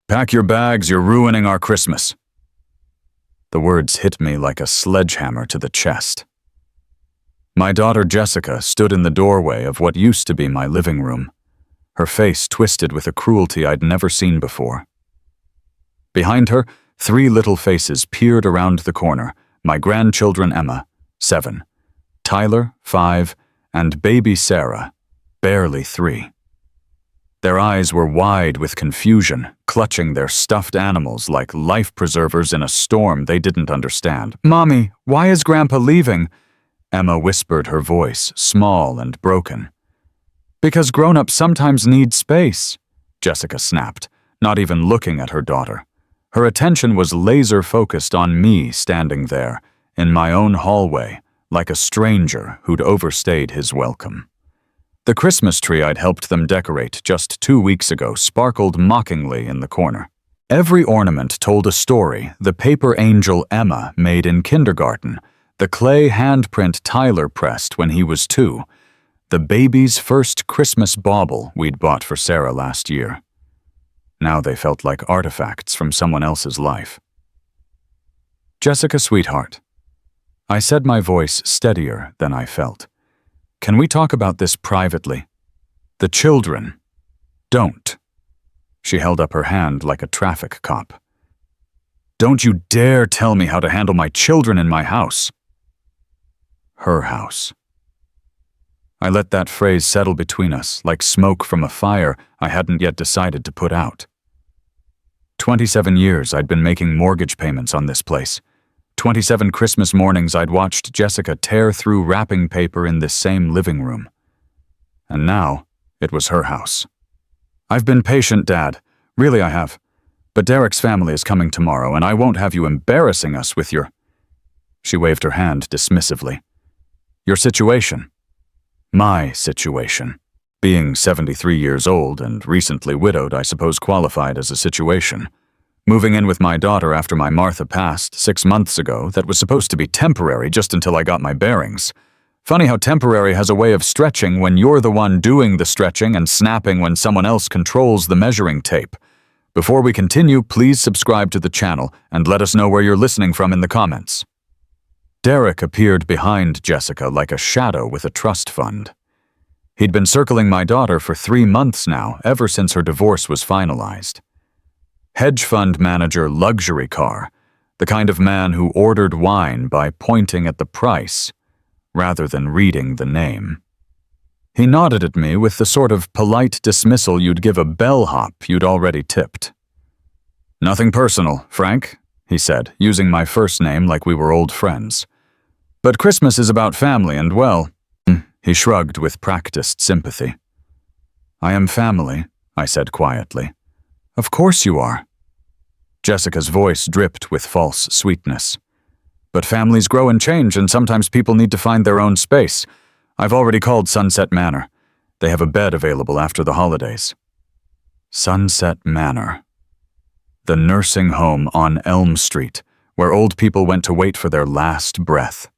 Pack your bags, you're ruining our Christmas. The words hit me like a sledgehammer to the chest. My daughter Jessica stood in the doorway of what used to be my living room, her face twisted with a cruelty I'd never seen before. Behind her, 3 little faces peered around the corner, my grandchildren Emma, 7, Tyler, 5, and baby Sarah, barely 3. Their eyes were wide with confusion, clutching their stuffed animals like life preservers in a storm they didn't understand. "Mommy, why is Grandpa leaving?" Emma whispered, her voice small and broken. "Because grown-ups sometimes need space," Jessica snapped, not even looking at her daughter. Her attention was laser-focused on me standing there, in my own hallway, like a stranger who'd overstayed his welcome. The Christmas tree I'd helped them decorate just 2 weeks ago sparkled mockingly in the corner. Every ornament told a story the paper angel Emma made in kindergarten, the clay handprint Tyler pressed when he was 2, the baby's first Christmas bauble we'd bought for Sarah last year. Now they felt like artifacts from someone else's life. "Jessica, sweetheart," I said, my voice steadier than I felt. "Can we talk about this privately? The children don't." She held up her hand like a traffic cop. "Don't you dare tell me how to handle my children in my house." Her house. I let that phrase settle between us like smoke from a fire I hadn't yet decided to put out. 27 years I'd been making mortgage payments on this place. 27 Christmas mornings I'd watched Jessica tear through wrapping paper in this same living room. And now, it was her house. "I've been patient, Dad. Really I have. But Derek's family is coming tomorrow, and I won't have you embarrassing us with your—" She waved her hand dismissively. "Your situation." My situation. Being 73 years old and recently widowed, I suppose qualified as a situation. Moving in with my daughter after my Martha passed 6 months ago, that was supposed to be temporary just until I got my bearings. Funny how temporary has a way of stretching when you're the one doing the stretching and snapping when someone else controls the measuring tape. Before we continue, please subscribe to the channel and let us know where you're listening from in the comments. Derek appeared behind Jessica like a shadow with a trust fund. He'd been circling my daughter for 3 months now, ever since her divorce was finalized. Hedge fund manager luxury car, the kind of man who ordered wine by pointing at the price, rather than reading the name. He nodded at me with the sort of polite dismissal you'd give a bellhop you'd already tipped. "Nothing personal, Frank," he said, using my first name like we were old friends. "But Christmas is about family and, well," he shrugged with practiced sympathy. "I am family," I said quietly. "Of course you are." Jessica's voice dripped with false sweetness. "But families grow and change, and sometimes people need to find their own space. I've already called Sunset Manor. They have a bed available after the holidays." Sunset Manor. The nursing home on Elm Street, where old people went to wait for their last breath.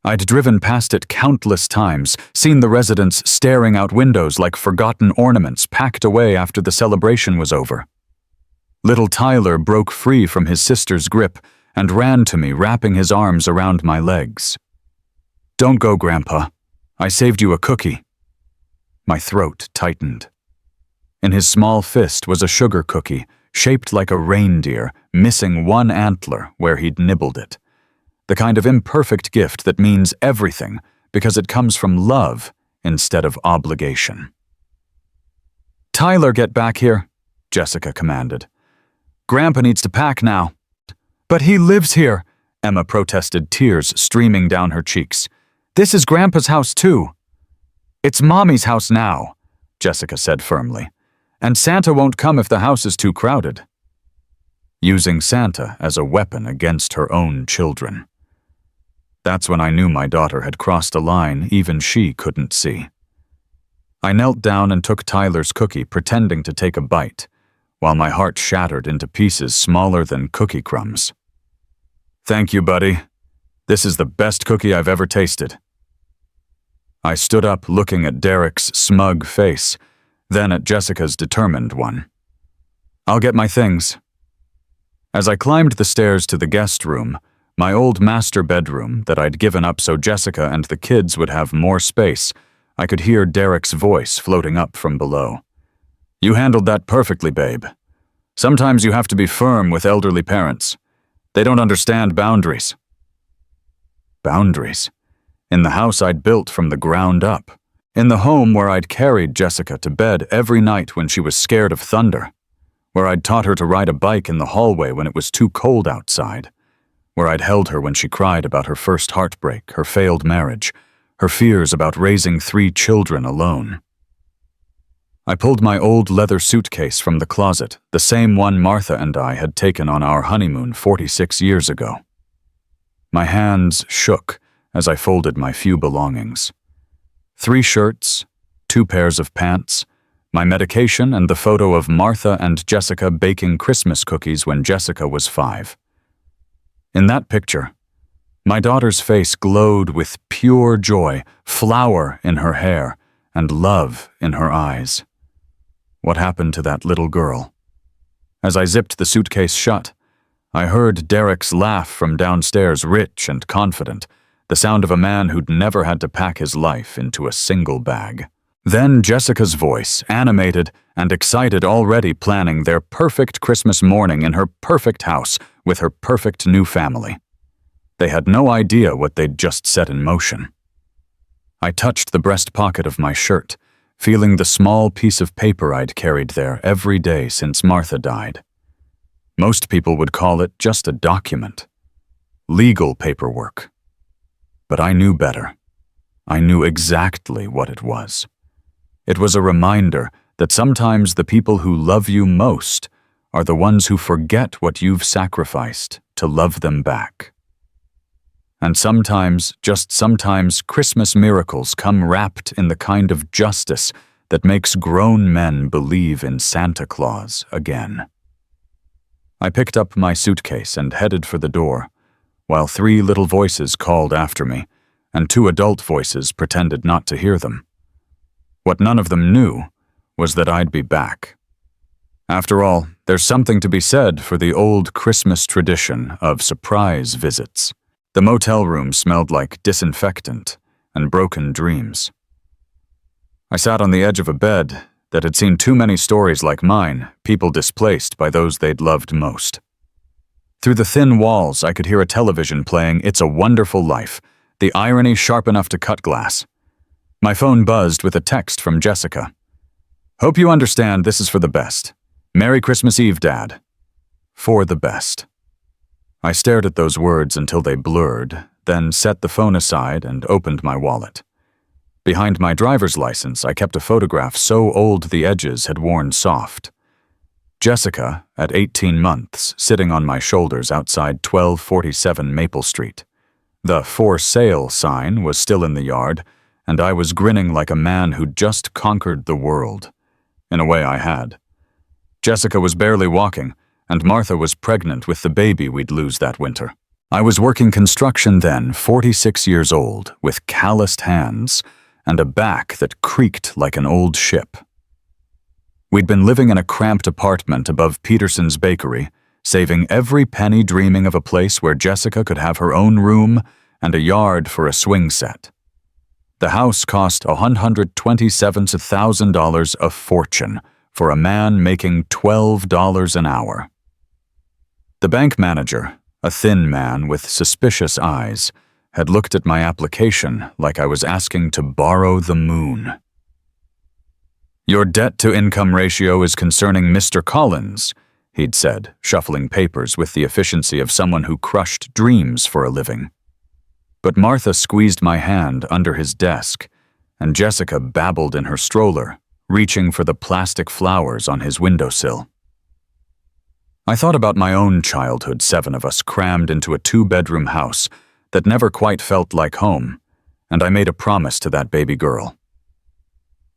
I'd driven past it countless times, seen the residents staring out windows like forgotten ornaments packed away after the celebration was over. Little Tyler broke free from his sister's grip and ran to me, wrapping his arms around my legs. "Don't go, Grandpa. I saved you a cookie." My throat tightened. In his small fist was a sugar cookie, shaped like a reindeer, missing one antler where he'd nibbled it. The kind of imperfect gift that means everything because it comes from love instead of obligation. "Tyler, get back here," Jessica commanded. "Grandpa needs to pack now." "But he lives here," Emma protested, tears streaming down her cheeks. "This is Grandpa's house too." "It's Mommy's house now," Jessica said firmly. "And Santa won't come if the house is too crowded." Using Santa as a weapon against her own children. That's when I knew my daughter had crossed a line even she couldn't see. I knelt down and took Tyler's cookie, pretending to take a bite, while my heart shattered into pieces smaller than cookie crumbs. "Thank you, buddy. This is the best cookie I've ever tasted." I stood up, looking at Derek's smug face, then at Jessica's determined one. I'll get my things. As I climbed the stairs to the guest room, my old master bedroom that I'd given up so Jessica and the kids would have more space, I could hear Derek's voice floating up from below. You handled that perfectly, babe. Sometimes you have to be firm with elderly parents. They don't understand boundaries. Boundaries? In the house I'd built from the ground up. In the home where I'd carried Jessica to bed every night when she was scared of thunder. Where I'd taught her to ride a bike in the hallway when it was too cold outside. Where I'd held her when she cried about her first heartbreak, her failed marriage, her fears about raising 3 children alone. I pulled my old leather suitcase from the closet, the same one Martha and I had taken on our honeymoon 46 years ago. My hands shook as I folded my few belongings. 3 shirts, 2 pairs of pants, my medication, and the photo of Martha and Jessica baking Christmas cookies when Jessica was 5. In that picture, my daughter's face glowed with pure joy, flower in her hair, and love in her eyes. What happened to that little girl? As I zipped the suitcase shut, I heard Derek's laugh from downstairs, rich and confident, the sound of a man who'd never had to pack his life into a single bag. Then Jessica's voice, animated and excited, already planning their perfect Christmas morning in her perfect house with her perfect new family. They had no idea what they'd just set in motion. I touched the breast pocket of my shirt, feeling the small piece of paper I'd carried there every day since Martha died. Most people would call it just a document. Legal paperwork. But I knew better. I knew exactly what it was. It was a reminder that sometimes the people who love you most are the ones who forget what you've sacrificed to love them back. And sometimes, just sometimes, Christmas miracles come wrapped in the kind of justice that makes grown men believe in Santa Claus again. I picked up my suitcase and headed for the door, while 3 little voices called after me, and 2 adult voices pretended not to hear them. What none of them knew was that I'd be back. After all, there's something to be said for the old Christmas tradition of surprise visits. The motel room smelled like disinfectant and broken dreams. I sat on the edge of a bed that had seen too many stories like mine, people displaced by those they'd loved most. Through the thin walls, I could hear a television playing It's a Wonderful Life, the irony sharp enough to cut glass. My phone buzzed with a text from Jessica. Hope you understand this is for the best. Merry Christmas Eve, Dad. For the best. I stared at those words until they blurred, then set the phone aside and opened my wallet. Behind my driver's license, I kept a photograph so old the edges had worn soft. Jessica, at 18 months, sitting on my shoulders outside 1247 Maple Street. The For Sale sign was still in the yard, and I was grinning like a man who'd just conquered the world. In a way, I had. Jessica was barely walking, and Martha was pregnant with the baby we'd lose that winter. I was working construction then, 46 years old, with calloused hands and a back that creaked like an old ship. We'd been living in a cramped apartment above Peterson's Bakery, saving every penny dreaming of a place where Jessica could have her own room and a yard for a swing set. The house cost $127,000, a fortune, for a man making $12 an hour. The bank manager, a thin man with suspicious eyes, had looked at my application like I was asking to borrow the moon. Your debt-to-income ratio is concerning Mr. Collins, he'd said, shuffling papers with the efficiency of someone who crushed dreams for a living. But Martha squeezed my hand under his desk, and Jessica babbled in her stroller, reaching for the plastic flowers on his windowsill. I thought about my own childhood, 7 of us crammed into a 2-bedroom house that never quite felt like home, and I made a promise to that baby girl.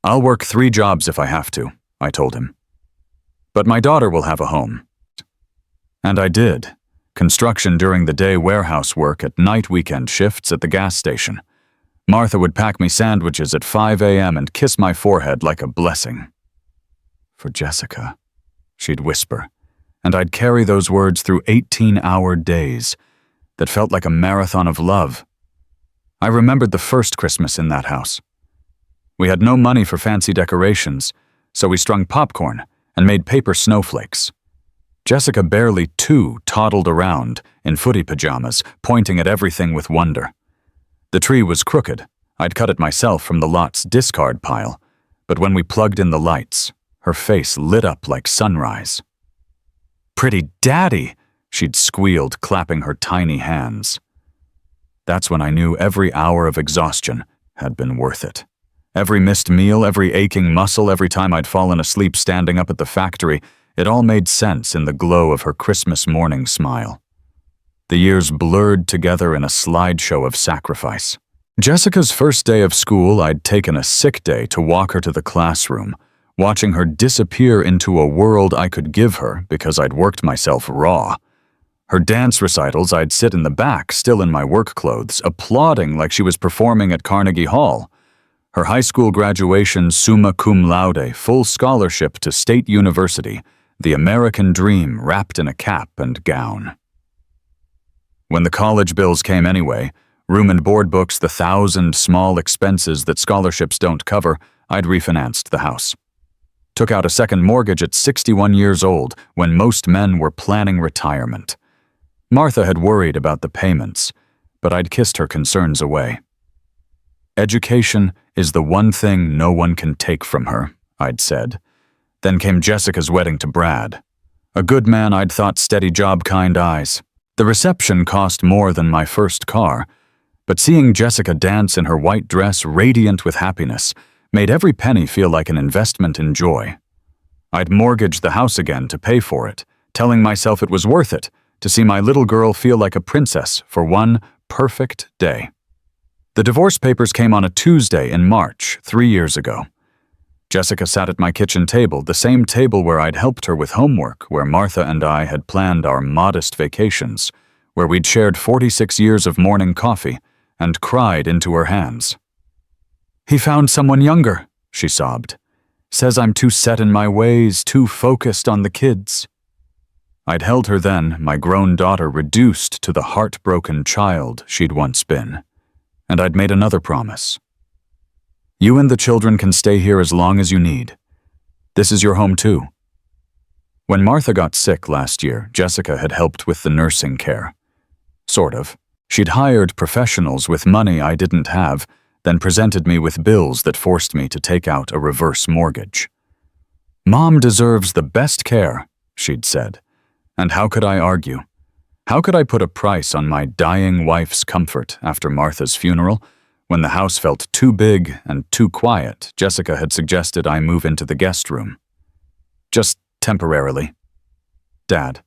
I'll work 3 jobs if I have to, I told him. But my daughter will have a home. And I did. Construction during the day, warehouse work at night, weekend shifts at the gas station. Martha would pack me sandwiches at 5 a.m. and kiss my forehead like a blessing. For Jessica. she'd whisper, and I'd carry those words through 18-hour days that felt like a marathon of love. I remembered the first Christmas in that house. We had no money for fancy decorations, so we strung popcorn and made paper snowflakes. Jessica, barely 2, toddled around in footy pajamas, pointing at everything with wonder. The tree was crooked. I'd cut it myself from the lot's discard pile, but when we plugged in the lights, her face lit up like sunrise. "Pretty daddy," she'd squealed, clapping her tiny hands. That's when I knew every hour of exhaustion had been worth it. Every missed meal, every aching muscle, every time I'd fallen asleep standing up at the factory, it all made sense in the glow of her Christmas morning smile. The years blurred together in a slideshow of sacrifice. Jessica's first day of school, I'd taken a sick day to walk her to the classroom, watching her disappear into a world I could give her because I'd worked myself raw. Her dance recitals, I'd sit in the back, still in my work clothes, applauding like she was performing at Carnegie Hall. Her high school graduation, summa cum laude, full scholarship to State University, the American dream wrapped in a cap and gown. When the college bills came anyway, room and board books, the 1,000 small expenses that scholarships don't cover, I'd refinanced the house. Took out a second mortgage at 61 years old, when most men were planning retirement. Martha had worried about the payments, but I'd kissed her concerns away. Education is the one thing no one can take from her, I'd said. Then came Jessica's wedding to Brad. A good man, I'd thought, steady job, kind eyes. The reception cost more than my first car, but seeing Jessica dance in her white dress, radiant with happiness, made every penny feel like an investment in joy. I'd mortgaged the house again to pay for it, telling myself it was worth it to see my little girl feel like a princess for one perfect day. The divorce papers came on a Tuesday in March, 3 years ago. Jessica sat at my kitchen table, the same table where I'd helped her with homework, where Martha and I had planned our modest vacations, where we'd shared 46 years of morning coffee and cried into her hands. "He found someone younger," she sobbed. "Says I'm too set in my ways, too focused on the kids." I'd held her then, my grown daughter reduced to the heartbroken child she'd once been. And I'd made another promise. "You and the children can stay here as long as you need. This is your home too." When Martha got sick last year, Jessica had helped with the nursing care. Sort of. She'd hired professionals with money I didn't have, then presented me with bills that forced me to take out a reverse mortgage. "Mom deserves the best care," she'd said. And how could I argue? How could I put a price on my dying wife's comfort after Martha's funeral? When the house felt too big and too quiet, Jessica had suggested I move into the guest room. "Just temporarily, Dad,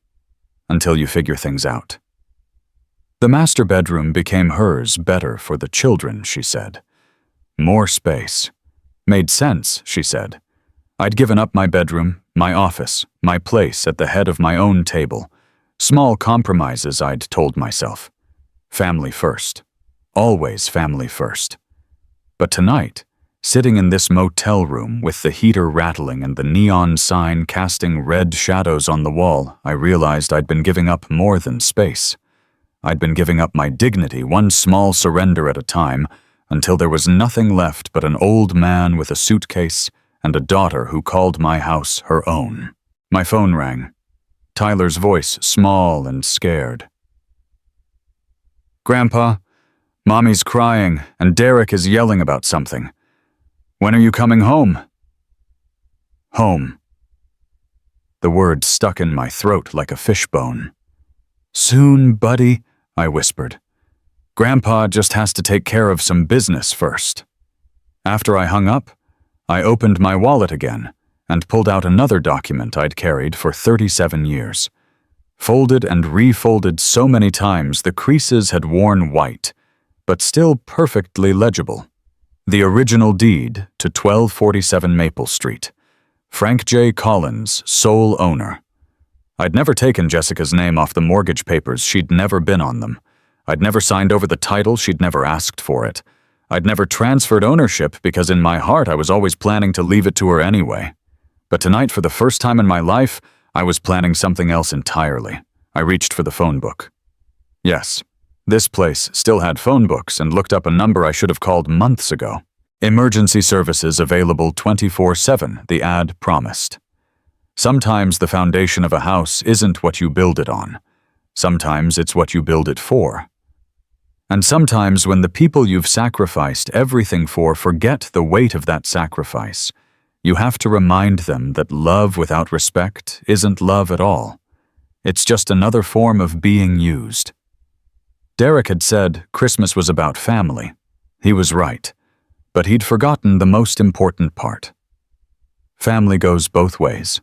until you figure things out." The master bedroom became hers, better for the children, she said. More space. Made sense, she said. I'd given up my bedroom, my office, my place at the head of my own table. Small compromises, I'd told myself. Family first. Always family first. But tonight, sitting in this motel room with the heater rattling and the neon sign casting red shadows on the wall, I realized I'd been giving up more than space. I'd been giving up my dignity, one small surrender at a time, until there was nothing left but an old man with a suitcase and a daughter who called my house her own. My phone rang. Tyler's voice, small and scared. "Grandpa, Mommy's crying and Derek is yelling about something. When are you coming home?" Home. The word stuck in my throat like a fishbone. "Soon, buddy," I whispered. "Grandpa just has to take care of some business first." After I hung up, I opened my wallet again and pulled out another document I'd carried for 37 years. Folded and refolded so many times the creases had worn white, but still perfectly legible. The original deed to 1247 Maple Street. Frank J. Collins, sole owner. I'd never taken Jessica's name off the mortgage papers, she'd never been on them. I'd never signed over the title, she'd never asked for it. I'd never transferred ownership because in my heart I was always planning to leave it to her anyway. But tonight, for the first time in my life, I was planning something else entirely. I reached for the phone book. Yes, this place still had phone books and looked up a number I should have called months ago. Emergency services available 24/7, the ad promised. Sometimes the foundation of a house isn't what you build it on. Sometimes it's what you build it for. And sometimes when the people you've sacrificed everything for forget the weight of that sacrifice, you have to remind them that love without respect isn't love at all. It's just another form of being used. Derek had said Christmas was about family. He was right, but he'd forgotten the most important part. Family goes both ways.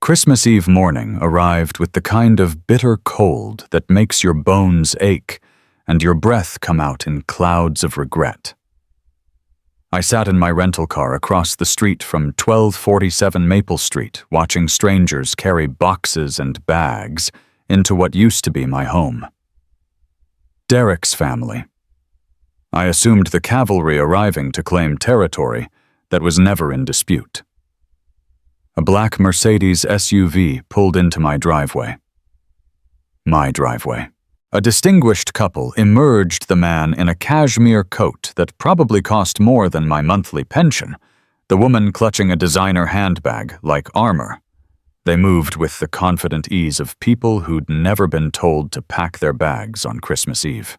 Christmas Eve morning arrived with the kind of bitter cold that makes your bones ache and your breath come out in clouds of regret. I sat in my rental car across the street from 1247 Maple Street, watching strangers carry boxes and bags into what used to be my home. Derek's family. I assumed the cavalry arriving to claim territory that was never in dispute. A black Mercedes SUV pulled into my driveway. My driveway. A distinguished couple emerged the man in a cashmere coat that probably cost more than my monthly pension, the woman clutching a designer handbag like armor. They moved with the confident ease of people who'd never been told to pack their bags on Christmas Eve.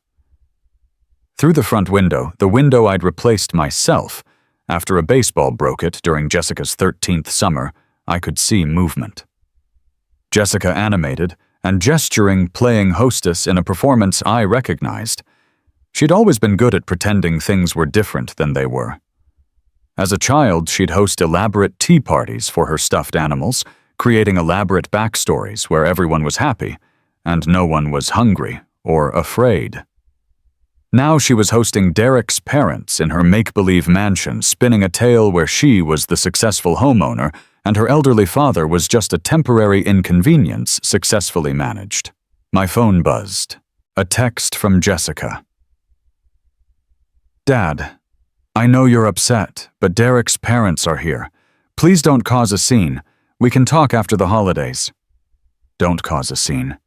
Through the front window, the window I'd replaced myself, after a baseball broke it during Jessica's 13th summer, I could see movement. Jessica animated and gesturing, playing hostess in a performance I recognized. She'd always been good at pretending things were different than they were. As a child, she'd host elaborate tea parties for her stuffed animals, creating elaborate backstories where everyone was happy and no one was hungry or afraid. Now she was hosting Derek's parents in her make-believe mansion, spinning a tale where she was the successful homeowner and her elderly father was just a temporary inconvenience successfully managed. My phone buzzed. A text from Jessica. Dad, I know you're upset, but Derek's parents are here. Please don't cause a scene. We can talk after the holidays. Don't cause a scene.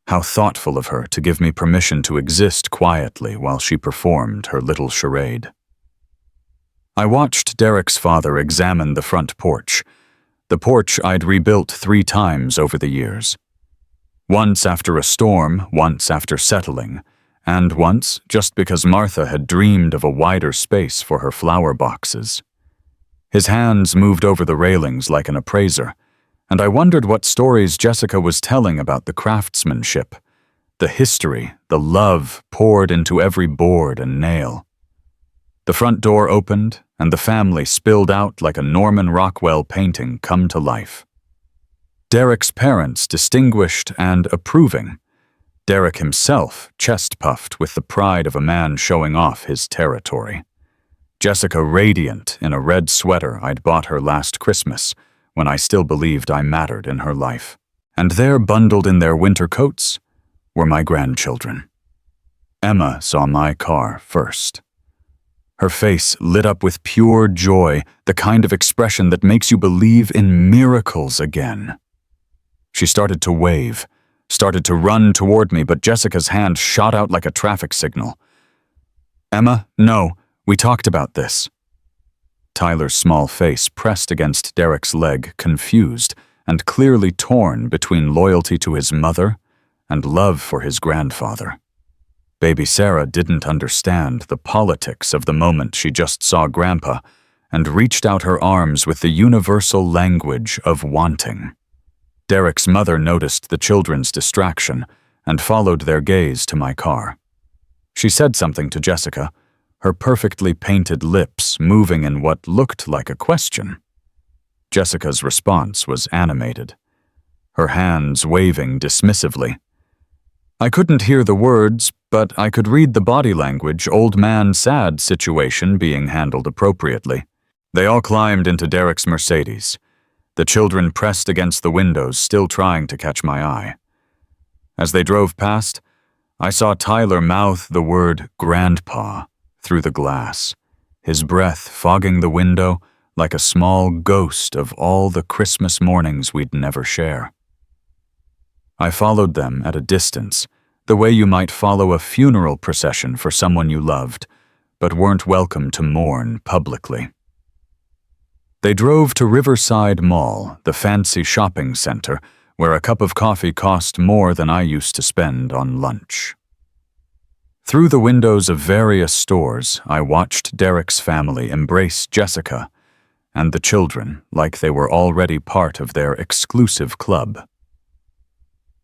How thoughtful of her to give me permission to exist quietly while she performed her little charade. I watched Derek's father examine the front porch. The porch I'd rebuilt 3 times over the years. Once after a storm, once after settling, and once just because Martha had dreamed of a wider space for her flower boxes. His hands moved over the railings like an appraiser, and I wondered what stories Jessica was telling about the craftsmanship, the history, the love poured into every board and nail. The front door opened, and the family spilled out like a Norman Rockwell painting come to life. Derek's parents distinguished and approving. Derek himself chest-puffed with the pride of a man showing off his territory. Jessica radiant in a red sweater I'd bought her last Christmas, when I still believed I mattered in her life. And there, bundled in their winter coats, were my grandchildren. Emma saw my car first. Her face lit up with pure joy, the kind of expression that makes you believe in miracles again. She started to wave, started to run toward me, but Jessica's hand shot out like a traffic signal. Emma, no, we talked about this. Tyler's small face pressed against Derek's leg, confused and clearly torn between loyalty to his mother and love for his grandfather. Baby Sarah didn't understand the politics of the moment she just saw Grandpa and reached out her arms with the universal language of wanting. Derek's mother noticed the children's distraction and followed their gaze to my car. She said something to Jessica, her perfectly painted lips moving in what looked like a question. Jessica's response was animated, her hands waving dismissively. I couldn't hear the words, but I could read the body language, old man sad situation being handled appropriately. They all climbed into Derek's Mercedes. The children pressed against the windows, still trying to catch my eye. As they drove past, I saw Tyler mouth the word grandpa through the glass, his breath fogging the window like a small ghost of all the Christmas mornings we'd never share. I followed them at a distance, the way you might follow a funeral procession for someone you loved, but weren't welcome to mourn publicly. They drove to Riverside Mall, the fancy shopping center, where a cup of coffee cost more than I used to spend on lunch. Through the windows of various stores, I watched Derek's family embrace Jessica and the children like they were already part of their exclusive club.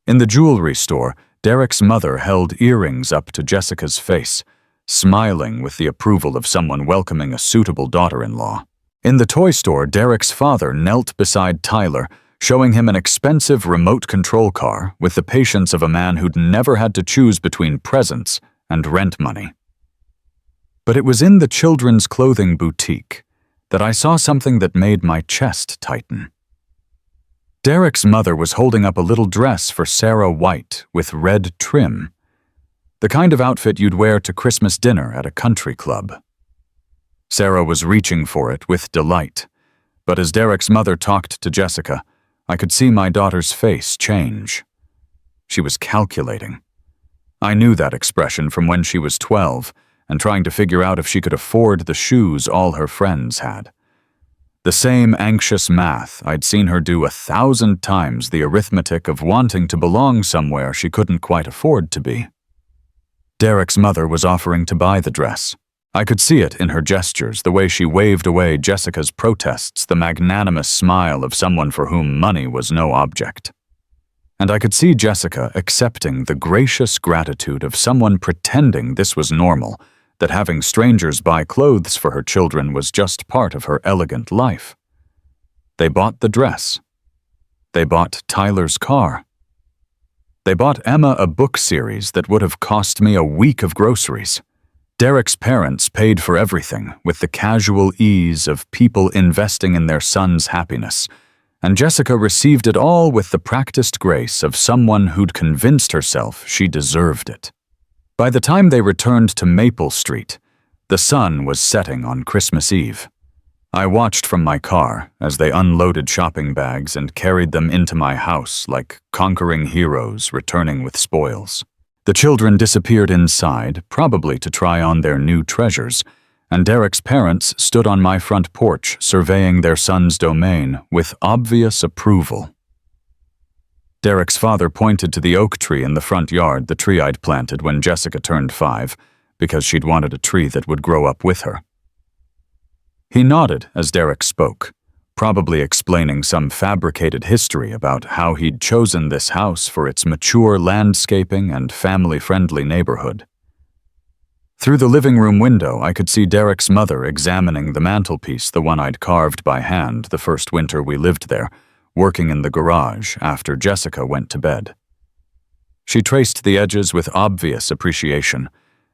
In the jewelry store, Derek's mother held earrings up to Jessica's face, smiling with the approval of someone welcoming a suitable daughter-in-law. In the toy store, Derek's father knelt beside Tyler, showing him an expensive remote control car with the patience of a man who'd never had to choose between presents and rent money. But it was in the children's clothing boutique that I saw something that made my chest tighten. Derek's mother was holding up a little dress for Sarah White with red trim, the kind of outfit you'd wear to Christmas dinner at a country club. Sarah was reaching for it with delight, but as Derek's mother talked to Jessica, I could see my daughter's face change. She was calculating. I knew that expression from when she was 12 and trying to figure out if she could afford the shoes all her friends had. The same anxious math I'd seen her do 1,000 times the arithmetic of wanting to belong somewhere she couldn't quite afford to be. Derek's mother was offering to buy the dress. I could see it in her gestures, the way she waved away Jessica's protests, the magnanimous smile of someone for whom money was no object. And I could see Jessica accepting the gracious gratitude of someone pretending this was normal, that having strangers buy clothes for her children was just part of her elegant life. They bought the dress. They bought Tyler's car. They bought Emma a book series that would have cost me a week of groceries. Derek's parents paid for everything with the casual ease of people investing in their son's happiness, and Jessica received it all with the practiced grace of someone who'd convinced herself she deserved it. By the time they returned to Maple Street, the sun was setting on Christmas Eve. I watched from my car as they unloaded shopping bags and carried them into my house like conquering heroes returning with spoils. The children disappeared inside, probably to try on their new treasures, and Derek's parents stood on my front porch surveying their son's domain with obvious approval. Derek's father pointed to the oak tree in the front yard, the tree I'd planted when Jessica turned 5, because she'd wanted a tree that would grow up with her. He nodded as Derek spoke, probably explaining some fabricated history about how he'd chosen this house for its mature landscaping and family-friendly neighborhood. Through the living room window, I could see Derek's mother examining the mantelpiece, the one I'd carved by hand the first winter we lived there, working in the garage after Jessica went to bed. She traced the edges with obvious appreciation,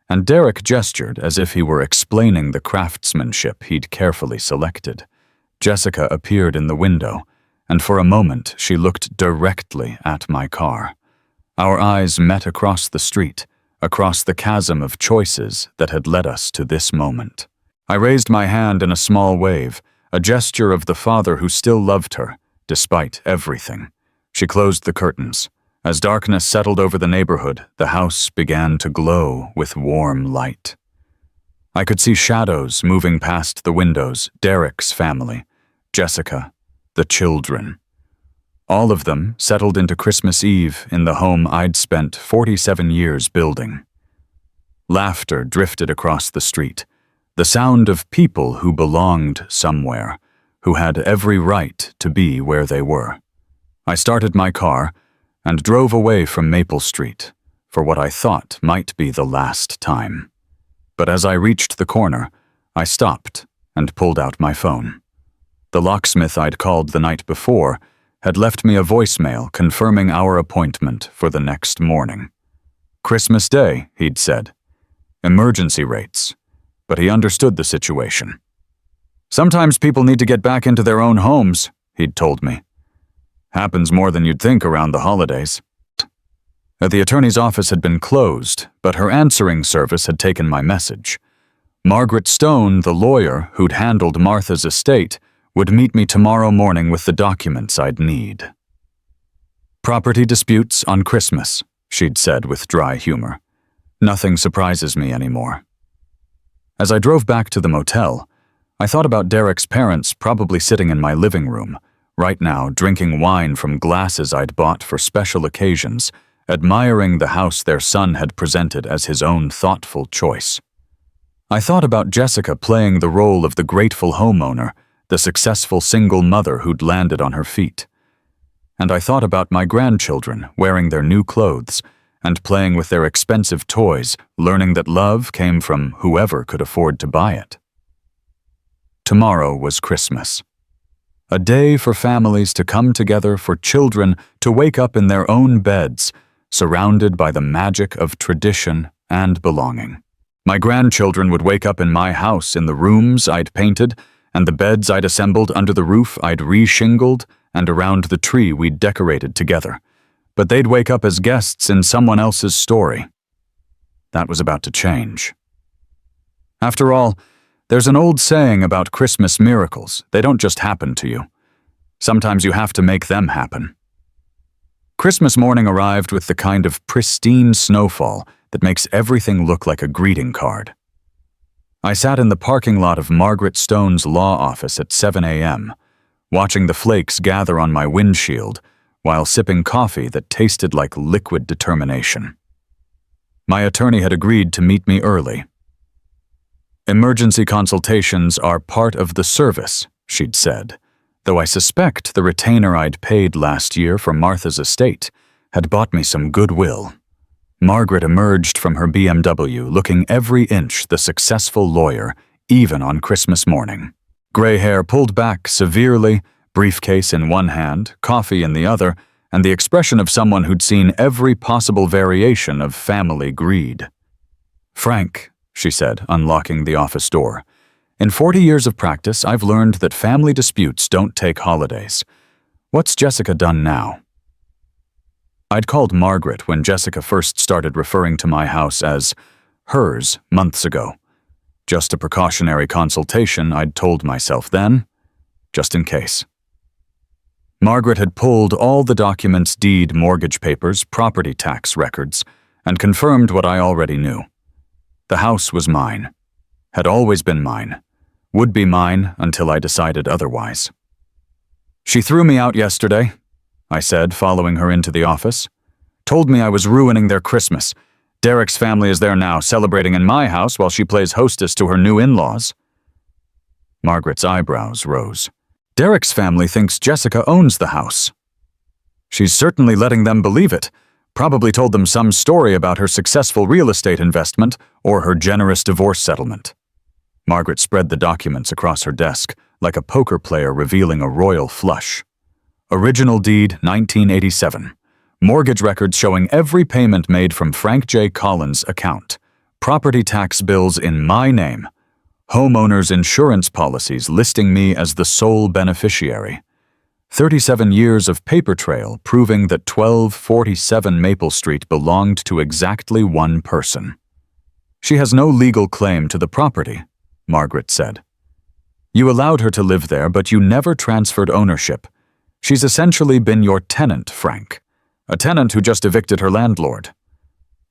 and Derek gestured as if he were explaining the craftsmanship he'd carefully selected. Jessica appeared in the window, and for a moment she looked directly at my car. Our eyes met across the street, across the chasm of choices that had led us to this moment. I raised my hand in a small wave, a gesture of the father who still loved her, despite everything. She closed the curtains. As darkness settled over the neighborhood, the house began to glow with warm light. I could see shadows moving past the windows, Derek's family, Jessica, the children. All of them settled into Christmas Eve in the home I'd spent 47 years building. Laughter drifted across the street, the sound of people who belonged somewhere, who had every right to be where they were. I started my car and drove away from Maple Street for what I thought might be the last time. But as I reached the corner, I stopped and pulled out my phone. The locksmith I'd called the night before had left me a voicemail confirming our appointment for the next morning. Christmas Day, he'd said. Emergency rates. But he understood the situation. Sometimes people need to get back into their own homes, he'd told me. Happens more than you'd think around the holidays. The attorney's office had been closed, but her answering service had taken my message. Margaret Stone, the lawyer who'd handled Martha's estate, would meet me tomorrow morning with the documents I'd need. "Property disputes on Christmas," she'd said with dry humor. "Nothing surprises me anymore." As I drove back to the motel, I thought about Derek's parents probably sitting in my living room, right now drinking wine from glasses I'd bought for special occasions, admiring the house their son had presented as his own thoughtful choice. I thought about Jessica playing the role of the grateful homeowner, the successful single mother who'd landed on her feet. And I thought about my grandchildren wearing their new clothes and playing with their expensive toys, learning that love came from whoever could afford to buy it. Tomorrow was Christmas. A day for families to come together, for children to wake up in their own beds, surrounded by the magic of tradition and belonging. My grandchildren would wake up in my house in the rooms I'd painted and the beds I'd assembled under the roof I'd re-shingled and around the tree we'd decorated together. But they'd wake up as guests in someone else's story. That was about to change. After all, there's an old saying about Christmas miracles. They don't just happen to you. Sometimes you have to make them happen. Christmas morning arrived with the kind of pristine snowfall that makes everything look like a greeting card. I sat in the parking lot of Margaret Stone's law office at 7 a.m., watching the flakes gather on my windshield while sipping coffee that tasted like liquid determination. My attorney had agreed to meet me early. "Emergency consultations are part of the service," she'd said, though I suspect the retainer I'd paid last year for Martha's estate had bought me some goodwill. Margaret emerged from her BMW looking every inch the successful lawyer, even on Christmas morning. Gray hair pulled back severely, briefcase in one hand, coffee in the other, and the expression of someone who'd seen every possible variation of family greed. "Frank," she said, unlocking the office door, "in 40 years of practice, I've learned that family disputes don't take holidays. What's Jessica done now?" I'd called Margaret when Jessica first started referring to my house as hers months ago. Just a precautionary consultation, I'd told myself then, just in case. Margaret had pulled all the documents, deed, mortgage papers, property tax records, and confirmed what I already knew. The house was mine, had always been mine, would be mine until I decided otherwise. "She threw me out yesterday," I said, following her into the office. "Told me I was ruining their Christmas. Derek's family is there now, celebrating in my house while she plays hostess to her new in-laws." Margaret's eyebrows rose. "Derek's family thinks Jessica owns the house." "She's certainly letting them believe it. Probably told them some story about her successful real estate investment or her generous divorce settlement." Margaret spread the documents across her desk, like a poker player revealing a royal flush. Original deed, 1987. Mortgage records showing every payment made from Frank J. Collins' account. Property tax bills in my name. Homeowners' insurance policies listing me as the sole beneficiary. 37 years of paper trail proving that 1247 Maple Street belonged to exactly one person. "She has no legal claim to the property," Margaret said. "You allowed her to live there, but you never transferred ownership. She's essentially been your tenant, Frank. A tenant who just evicted her landlord."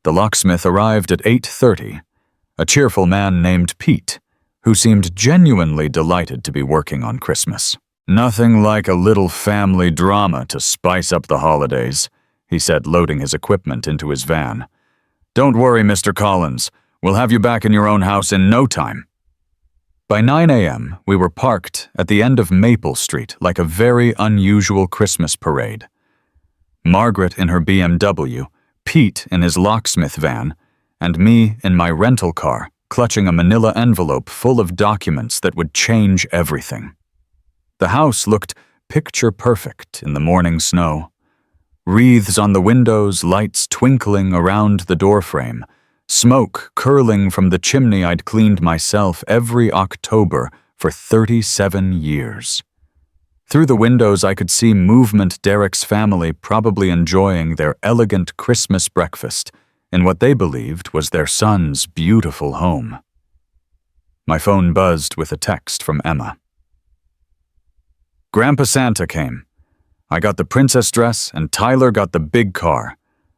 The locksmith arrived at 8:30, a cheerful man named Pete, who seemed genuinely delighted to be working on Christmas. "Nothing like a little family drama to spice up the holidays," he said, loading his equipment into his van. "Don't worry, Mr. Collins. We'll have you back in your own house in no time." By 9 a.m., we were parked at the end of Maple Street like a very unusual Christmas parade. Margaret in her BMW, Pete in his locksmith van, and me in my rental car, clutching a manila envelope full of documents that would change everything. The house looked picture-perfect in the morning snow. Wreaths on the windows, lights twinkling around the doorframe, smoke curling from the chimney I'd cleaned myself every October for 37 years. Through the windows I could see Movement Derek's family probably enjoying their elegant Christmas breakfast in what they believed was their son's beautiful home. My phone buzzed with a text from Emma. Grandpa Santa came. I got the princess dress and Tyler got the big car.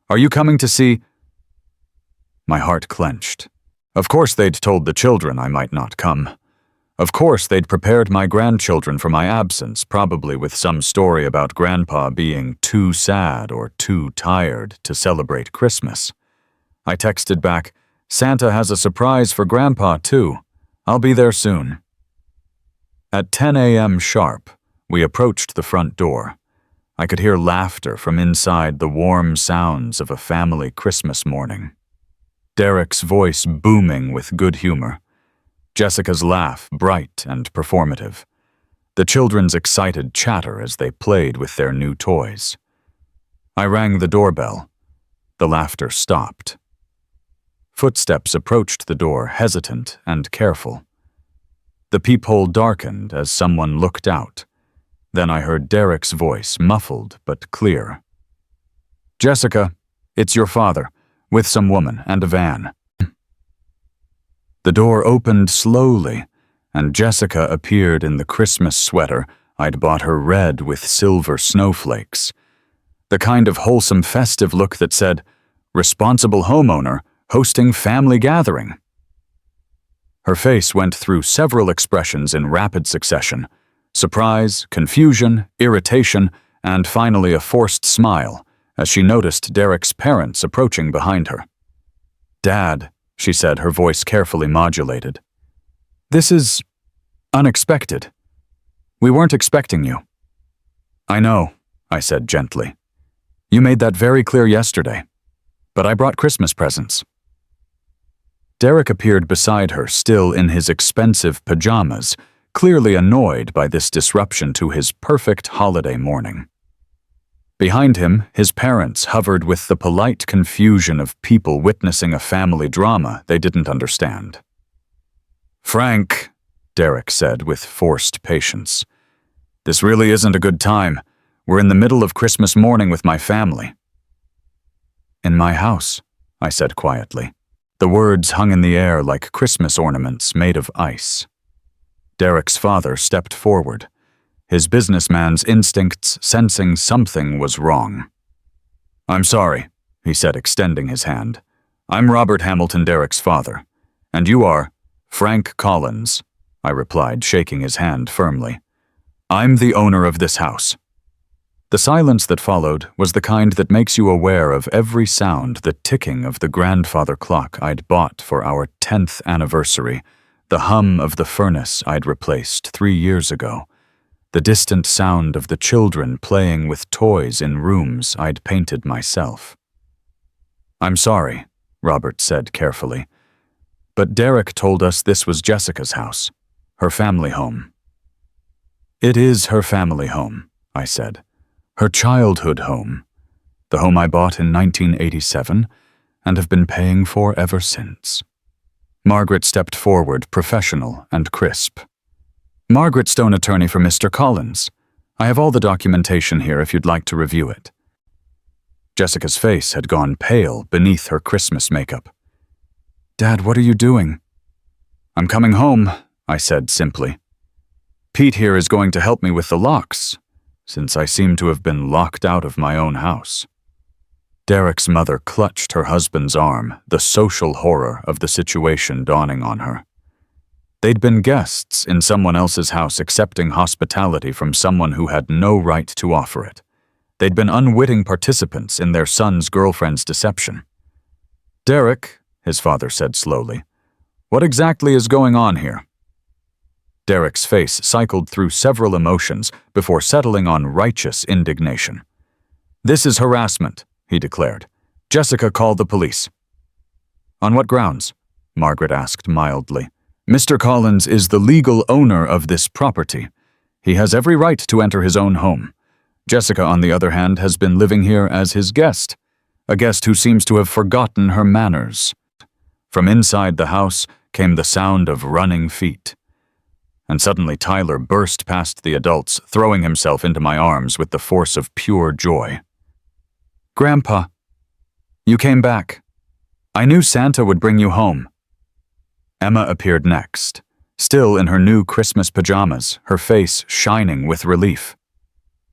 Are you coming to see? My heart clenched. Of course they'd told the children I might not come. Of course they'd prepared my grandchildren for my absence, probably with some story about Grandpa being too sad or too tired to celebrate Christmas. I texted back, Santa has a surprise for Grandpa too. I'll be there soon. At 10 a.m. sharp, we approached the front door. I could hear laughter from inside the warm sounds of a family Christmas morning. Derek's voice booming with good humor. Jessica's laugh bright and performative. The children's excited chatter as they played with their new toys. I rang the doorbell. The laughter stopped. Footsteps approached the door, hesitant and careful. The peephole darkened as someone looked out. Then I heard Derek's voice, muffled but clear. Jessica, it's your father, with some woman and a van. The door opened slowly, and Jessica appeared in the Christmas sweater I'd bought her, red with silver snowflakes. The kind of wholesome festive look that said, responsible homeowner hosting family gathering. Her face went through several expressions in rapid succession. Surprise, confusion, irritation, and finally a forced smile as she noticed Derek's parents approaching behind her. Dad, she said, her voice carefully modulated. This is unexpected. We weren't expecting you. I know, I said gently. You made that very clear yesterday. But I brought Christmas presents. Derek appeared beside her, still in his expensive pajamas, clearly annoyed by this disruption to his perfect holiday morning. Behind him, his parents hovered with the polite confusion of people witnessing a family drama they didn't understand. Frank, Derek said with forced patience, this really isn't a good time. We're in the middle of Christmas morning with my family. In my house, I said quietly. The words hung in the air like Christmas ornaments made of ice. Derek's father stepped forward, his businessman's instincts sensing something was wrong. I'm sorry, he said, extending his hand. I'm Robert Hamilton, Derek's father. And you are Frank Collins, I replied, shaking his hand firmly. I'm the owner of this house. The silence that followed was the kind that makes you aware of every sound, the ticking of the grandfather clock I'd bought for our 10th anniversary, the hum of the furnace I'd replaced 3 years ago, the distant sound of the children playing with toys in rooms I'd painted myself. I'm sorry, Robert said carefully, but Derek told us this was Jessica's house, her family home. It is her family home, I said. Her childhood home, the home I bought in 1987 and have been paying for ever since. Margaret stepped forward, professional and crisp. Margaret Stone, attorney for Mr. Collins. I have all the documentation here if you'd like to review it. Jessica's face had gone pale beneath her Christmas makeup. Dad, what are you doing? I'm coming home, I said simply. Pete here is going to help me with the locks, since I seem to have been locked out of my own house. Derek's mother clutched her husband's arm, the social horror of the situation dawning on her. They'd been guests in someone else's house, accepting hospitality from someone who had no right to offer it. They'd been unwitting participants in their son's girlfriend's deception. Derek, his father said slowly, what exactly is going on here? Derek's face cycled through several emotions before settling on righteous indignation. This is harassment, he declared. Jessica called the police. On what grounds? Margaret asked mildly. Mr. Collins is the legal owner of this property. He has every right to enter his own home. Jessica, on the other hand, has been living here as his guest, a guest who seems to have forgotten her manners. From inside the house came the sound of running feet. And suddenly Tyler burst past the adults, throwing himself into my arms with the force of pure joy. Grandpa, you came back. I knew Santa would bring you home. Emma appeared next, still in her new Christmas pajamas, her face shining with relief.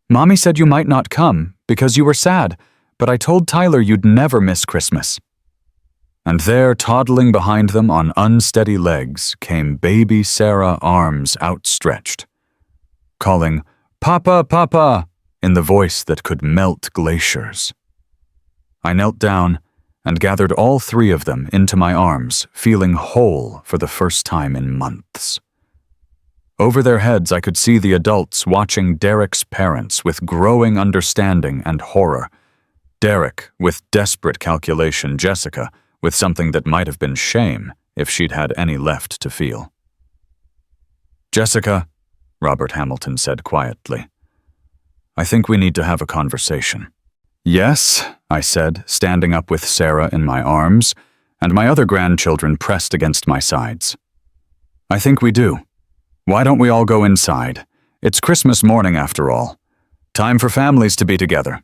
"Mommy said you might not come because you were sad, but I told Tyler you'd never miss Christmas." And there, toddling behind them on unsteady legs, came baby Sarah, arms outstretched, calling, "Papa, Papa," in the voice that could melt glaciers. I knelt down and gathered all three of them into my arms, feeling whole for the first time in months. Over their heads, I could see the adults watching Derek's parents with growing understanding and horror. Derek with desperate calculation, Jessica with something that might have been shame if she'd had any left to feel. "Jessica," Robert Hamilton said quietly, "I think we need to have a conversation." "Yes," I said, standing up with Sarah in my arms and my other grandchildren pressed against my sides. "I think we do. Why don't we all go inside? It's Christmas morning after all. Time for families to be together."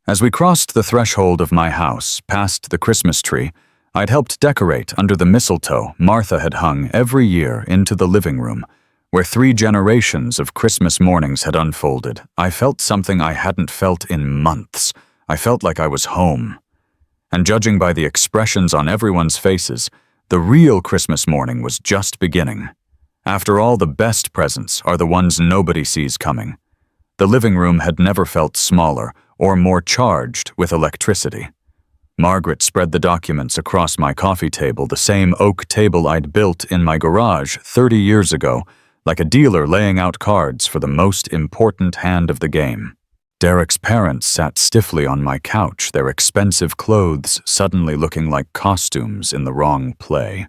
As we crossed the threshold of my house, past the Christmas tree, I'd helped decorate under the mistletoe Martha had hung every year into the living room, where 3 generations of Christmas mornings had unfolded. I felt something I hadn't felt in months. I felt like I was home. And judging by the expressions on everyone's faces, the real Christmas morning was just beginning. After all, the best presents are the ones nobody sees coming. The living room had never felt smaller or more charged with electricity. Margaret spread the documents across my coffee table, the same oak table I'd built in my garage 30 years ago, like a dealer laying out cards for the most important hand of the game. Derek's parents sat stiffly on my couch, their expensive clothes suddenly looking like costumes in the wrong play.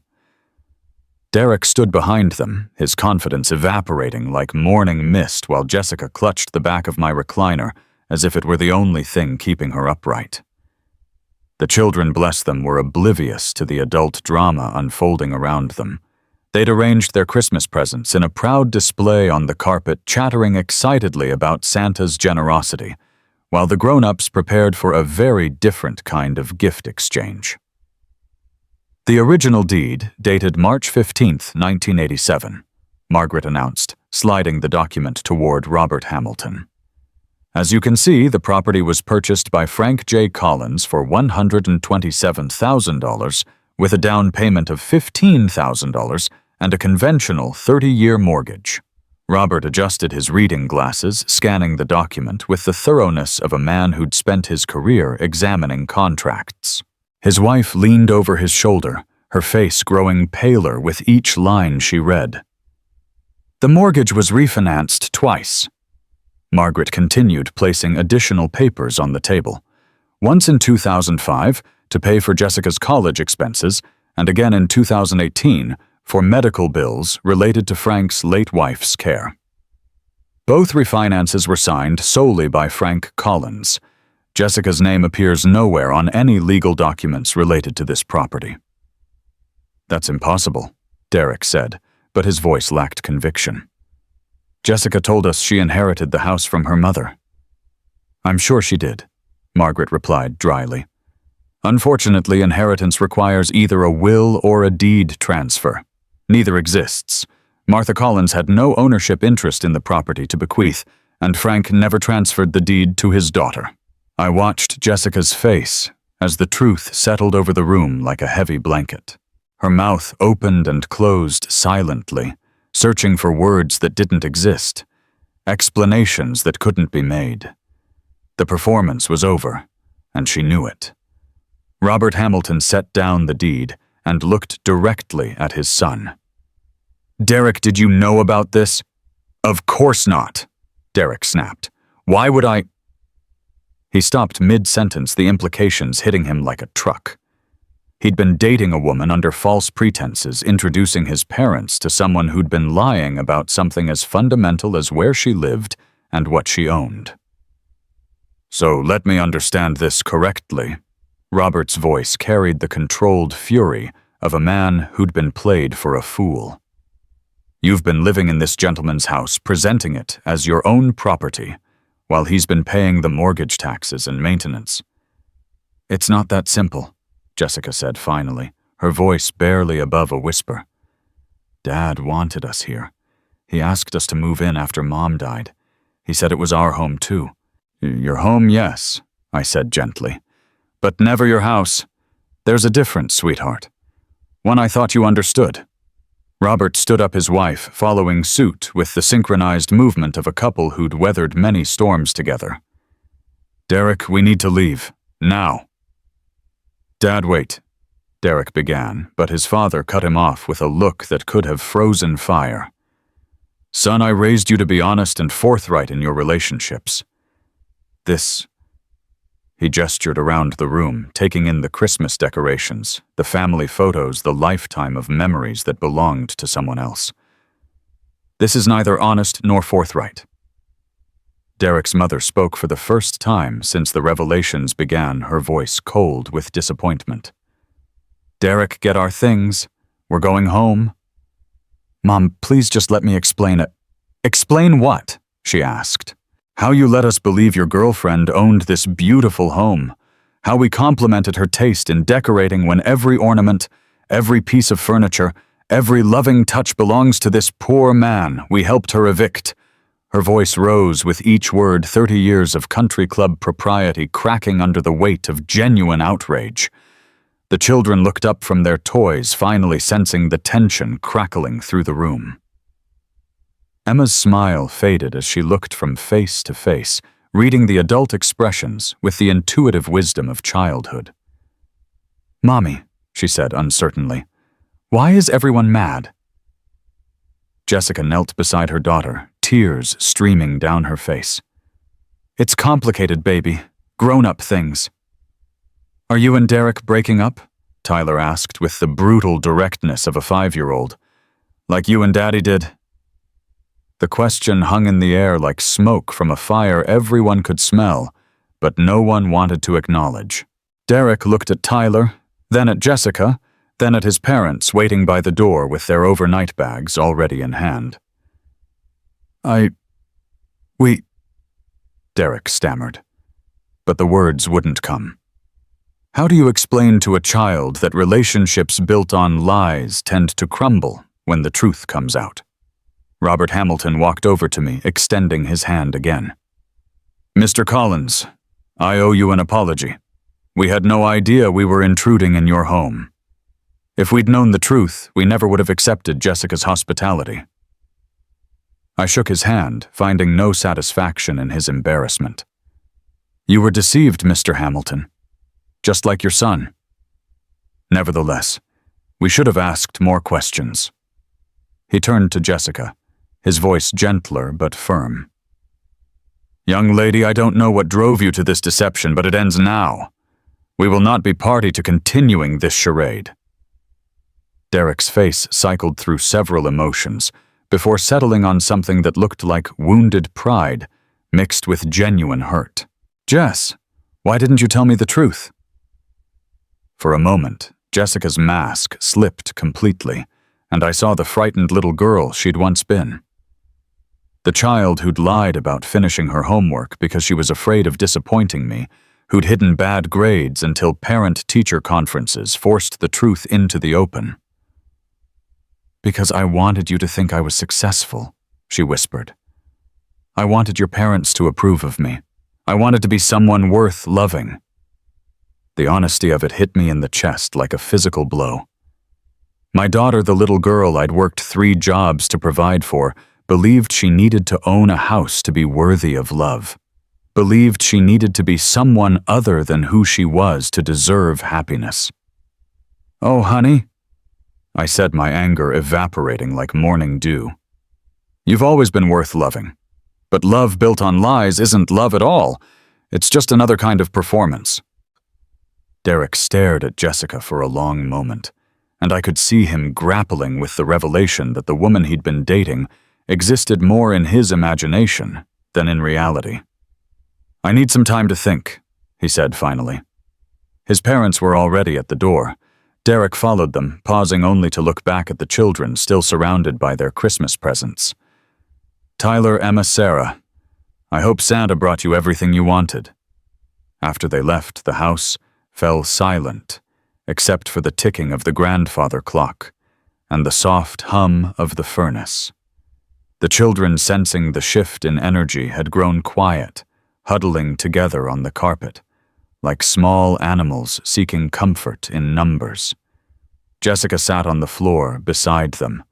Derek stood behind them, his confidence evaporating like morning mist while Jessica clutched the back of my recliner as if it were the only thing keeping her upright. The children, bless them, were oblivious to the adult drama unfolding around them. They'd arranged their Christmas presents in a proud display on the carpet, chattering excitedly about Santa's generosity, while the grown-ups prepared for a very different kind of gift exchange. The original deed, dated March 15, 1987, Margaret announced, sliding the document toward Robert Hamilton. As you can see, the property was purchased by Frank J. Collins for $127,000 with a down payment of $15,000 and a conventional 30-year mortgage. Robert adjusted his reading glasses, scanning the document with the thoroughness of a man who'd spent his career examining contracts. His wife leaned over his shoulder, her face growing paler with each line she read. "The mortgage was refinanced twice." Margaret continued, placing additional papers on the table. Once in 2005 to pay for Jessica's college expenses, and again in 2018 for medical bills related to Frank's late wife's care. Both refinances were signed solely by Frank Collins. Jessica's name appears nowhere on any legal documents related to this property. "That's impossible," Derek said, but his voice lacked conviction. "Jessica told us she inherited the house from her mother." "I'm sure she did," Margaret replied dryly. "Unfortunately, inheritance requires either a will or a deed transfer. Neither exists. Martha Collins had no ownership interest in the property to bequeath, and Frank never transferred the deed to his daughter." I watched Jessica's face as the truth settled over the room like a heavy blanket. Her mouth opened and closed silently, searching for words that didn't exist, explanations that couldn't be made. The performance was over, and she knew it. Robert Hamilton set down the deed and looked directly at his son. "Derek, did you know about this?" "Of course not," Derek snapped. "Why would I—" He stopped mid-sentence, the implications hitting him like a truck. He'd been dating a woman under false pretenses, introducing his parents to someone who'd been lying about something as fundamental as where she lived and what she owned. "So let me understand this correctly." Robert's voice carried the controlled fury of a man who'd been played for a fool. "You've been living in this gentleman's house, presenting it as your own property, while he's been paying the mortgage taxes and maintenance." "It's not that simple," Jessica said finally, her voice barely above a whisper. Dad wanted us here. He asked us to move in after Mom died. He said it was our home too. Your home, yes, I said gently. But never your house. There's a difference, sweetheart. One I thought you understood. Robert stood up his wife, following suit with the synchronized movement of a couple who'd weathered many storms together. Derek, we need to leave. Now. Dad, wait. Derek began, but his father cut him off with a look that could have frozen fire. Son, I raised you to be honest and forthright in your relationships. He gestured around the room, taking in the Christmas decorations, the family photos, the lifetime of memories that belonged to someone else. This is neither honest nor forthright. Derek's mother spoke for the first time since the revelations began, her voice cold with disappointment. Derek, get our things. We're going home. Mom, please just let me explain it. Explain what? She asked. How you let us believe your girlfriend owned this beautiful home. How we complimented her taste in decorating when every ornament, every piece of furniture, every loving touch belongs to this poor man we helped her evict. Her voice rose with each word, 30 years of country club propriety cracking under the weight of genuine outrage. The children looked up from their toys, finally sensing the tension crackling through the room. Emma's smile faded as she looked from face to face, reading the adult expressions with the intuitive wisdom of childhood. Mommy, she said uncertainly, why is everyone mad? Jessica knelt beside her daughter, tears streaming down her face. It's complicated, baby. Grown-up things. Are you and Derek breaking up? Tyler asked with the brutal directness of a 5-year-old. Like you and Daddy did? The question hung in the air like smoke from a fire everyone could smell, but no one wanted to acknowledge. Derek looked at Tyler, then at Jessica, then at his parents waiting by the door with their overnight bags already in hand. Derek stammered, but the words wouldn't come. How do you explain to a child that relationships built on lies tend to crumble when the truth comes out? Robert Hamilton walked over to me, extending his hand again. Mr. Collins, I owe you an apology. We had no idea we were intruding in your home. If we'd known the truth, we never would have accepted Jessica's hospitality. I shook his hand, finding no satisfaction in his embarrassment. You were deceived, Mr. Hamilton. Just like your son. Nevertheless, we should have asked more questions. He turned to Jessica, his voice gentler but firm. Young lady, I don't know what drove you to this deception, but it ends now. We will not be party to continuing this charade. Derek's face cycled through several emotions before settling on something that looked like wounded pride mixed with genuine hurt. Jess, why didn't you tell me the truth? For a moment, Jessica's mask slipped completely, and I saw the frightened little girl she'd once been. The child who'd lied about finishing her homework because she was afraid of disappointing me, who'd hidden bad grades until parent-teacher conferences forced the truth into the open. Because I wanted you to think I was successful, she whispered. I wanted your parents to approve of me. I wanted to be someone worth loving. The honesty of it hit me in the chest like a physical blow. My daughter, the little girl I'd worked 3 jobs to provide for, believed she needed to own a house to be worthy of love. Believed she needed to be someone other than who she was to deserve happiness. Oh, honey, I said, my anger evaporating like morning dew. You've always been worth loving. But love built on lies isn't love at all. It's just another kind of performance. Derek stared at Jessica for a long moment, and I could see him grappling with the revelation that the woman he'd been dating existed more in his imagination than in reality. I need some time to think, he said finally. His parents were already at the door. Derek followed them, pausing only to look back at the children still surrounded by their Christmas presents. Tyler, Emma, Sarah, I hope Santa brought you everything you wanted. After they left, the house fell silent, except for the ticking of the grandfather clock, and the soft hum of the furnace. The children, sensing the shift in energy, had grown quiet, huddling together on the carpet, like small animals seeking comfort in numbers. Jessica sat on the floor beside them,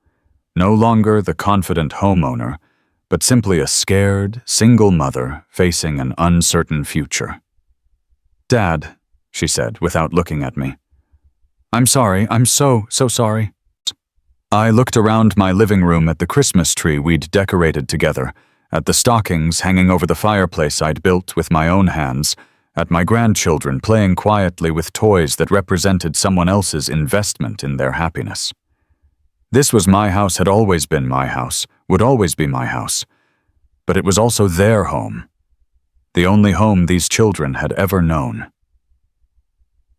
no longer the confident homeowner, but simply a scared, single mother facing an uncertain future. "Dad," she said without looking at me. "I'm sorry, I'm so sorry." I looked around my living room at the Christmas tree we'd decorated together, at the stockings hanging over the fireplace I'd built with my own hands, at my grandchildren playing quietly with toys that represented someone else's investment in their happiness. This was my house, had always been my house, would always be my house, but it was also their home, the only home these children had ever known.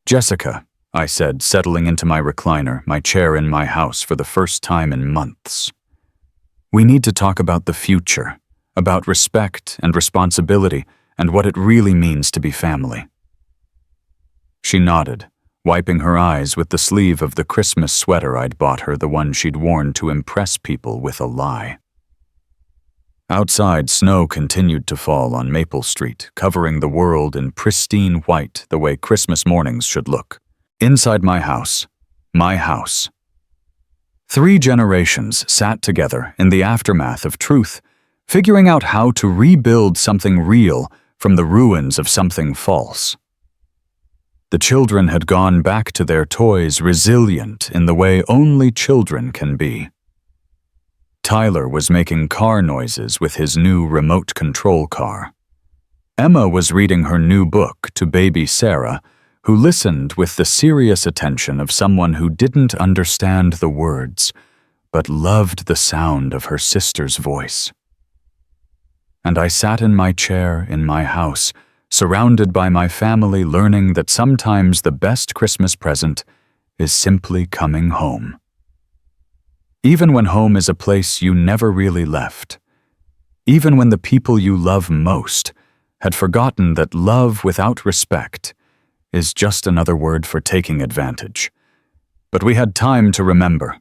"Jessica," I said, settling into my recliner, my chair in my house for the first time in months. "We need to talk about the future, about respect and responsibility and what it really means to be family." She nodded, wiping her eyes with the sleeve of the Christmas sweater I'd bought her, the one she'd worn to impress people with a lie. Outside, snow continued to fall on Maple Street, covering the world in pristine white the way Christmas mornings should look. Inside my house, 3 generations sat together in the aftermath of truth, figuring out how to rebuild something real from the ruins of something false. The children had gone back to their toys, resilient in the way only children can be. Tyler was making car noises with his new remote control car. Emma was reading her new book to baby Sarah, who listened with the serious attention of someone who didn't understand the words, but loved the sound of her sister's voice. And I sat in my chair in my house, surrounded by my family, learning that sometimes the best Christmas present is simply coming home. Even when home is a place you never really left. Even when the people you love most had forgotten that love without respect is just another word for taking advantage. But we had time to remember.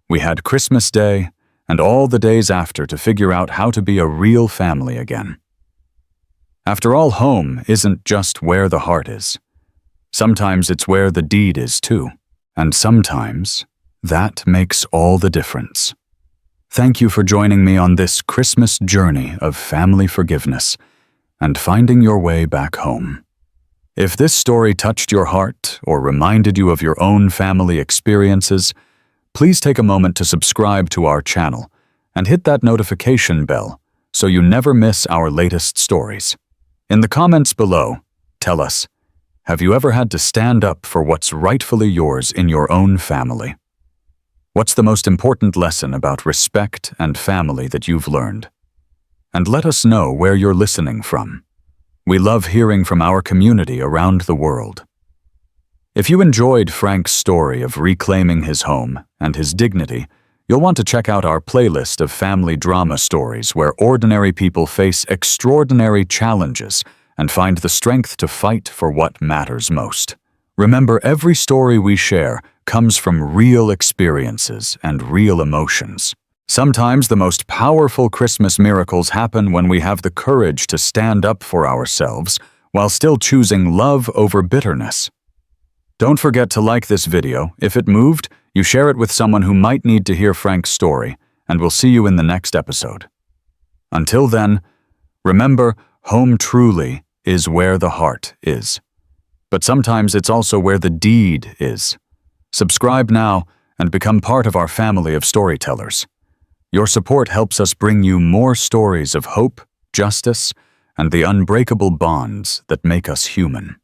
We had Christmas Day and all the days after to figure out how to be a real family again. After all, home isn't just where the heart is. Sometimes it's where the deed is too. And sometimes that makes all the difference. Thank you for joining me on this Christmas journey of family forgiveness and finding your way back home. If this story touched your heart or reminded you of your own family experiences, please take a moment to subscribe to our channel and hit that notification bell so you never miss our latest stories. In the comments below, tell us, have you ever had to stand up for what's rightfully yours in your own family? What's the most important lesson about respect and family that you've learned? And let us know where you're listening from. We love hearing from our community around the world. If you enjoyed Frank's story of reclaiming his home and his dignity, you'll want to check out our playlist of family drama stories where ordinary people face extraordinary challenges and find the strength to fight for what matters most. Remember, every story we share comes from real experiences and real emotions. Sometimes the most powerful Christmas miracles happen when we have the courage to stand up for ourselves while still choosing love over bitterness. Don't forget to like this video. If it moved, you share it with someone who might need to hear Frank's story, and we'll see you in the next episode. Until then, remember, home truly is where the heart is. But sometimes it's also where the deed is. Subscribe now and become part of our family of storytellers. Your support helps us bring you more stories of hope, justice, and the unbreakable bonds that make us human.